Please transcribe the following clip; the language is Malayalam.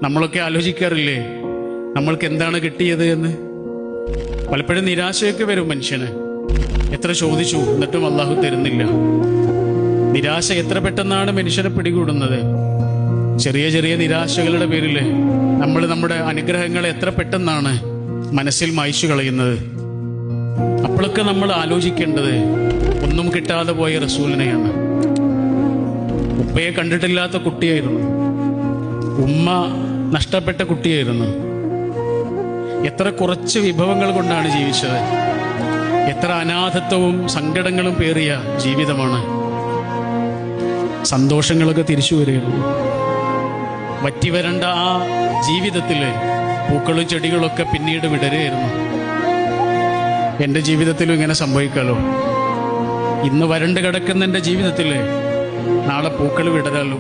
നമ്മളൊക്കെ ആലോചിക്കാറില്ലേ നമ്മൾക്ക് എന്താണ് കിട്ടിയത് എന്ന്? പലപ്പോഴും നിരാശയൊക്കെ വരും മനുഷ്യന്. എത്ര ചോദിച്ചു എന്നിട്ടും അള്ളാഹു തരുന്നില്ല. നിരാശ എത്ര പെട്ടെന്നാണ് മനുഷ്യനെ പിടികൂടുന്നത്. ചെറിയ ചെറിയ നിരാശകളുടെ പേരിൽ നമ്മൾ നമ്മുടെ അനുഗ്രഹങ്ങളെ എത്ര പെട്ടെന്നാണ് മനസ്സിൽ മായ്ച്ചു കളയുന്നത്. അപ്പോഴൊക്കെ നമ്മൾ ആലോചിക്കേണ്ടത് ഒന്നും കിട്ടാതെ പോയ റസൂലിനെയാണ്. ഉപ്പയെ കണ്ടിട്ടില്ലാത്ത കുട്ടിയായിരുന്നു, ഉമ്മ നഷ്ടപ്പെട്ട കുട്ടിയായിരുന്നു. എത്ര കുറച്ച് വിഭവങ്ങൾ കൊണ്ടാണ് ജീവിച്ചത്. എത്ര അനാഥത്വവും സങ്കടങ്ങളും പേറിയ ജീവിതമാണ്. സന്തോഷങ്ങളൊക്കെ തിരിച്ചു വരികയുള്ളൂ. വറ്റിവരണ്ട ആ ജീവിതത്തിൽ പൂക്കളും ചെടികളൊക്കെ പിന്നീട് വിടരുകയായിരുന്നു. എൻ്റെ ജീവിതത്തിലും ഇങ്ങനെ സംഭവിക്കാലോ. ഇന്ന് വരണ്ട് കിടക്കുന്ന എൻ്റെ ജീവിതത്തിൽ നാളെ പൂക്കൾ വിടരാലോ.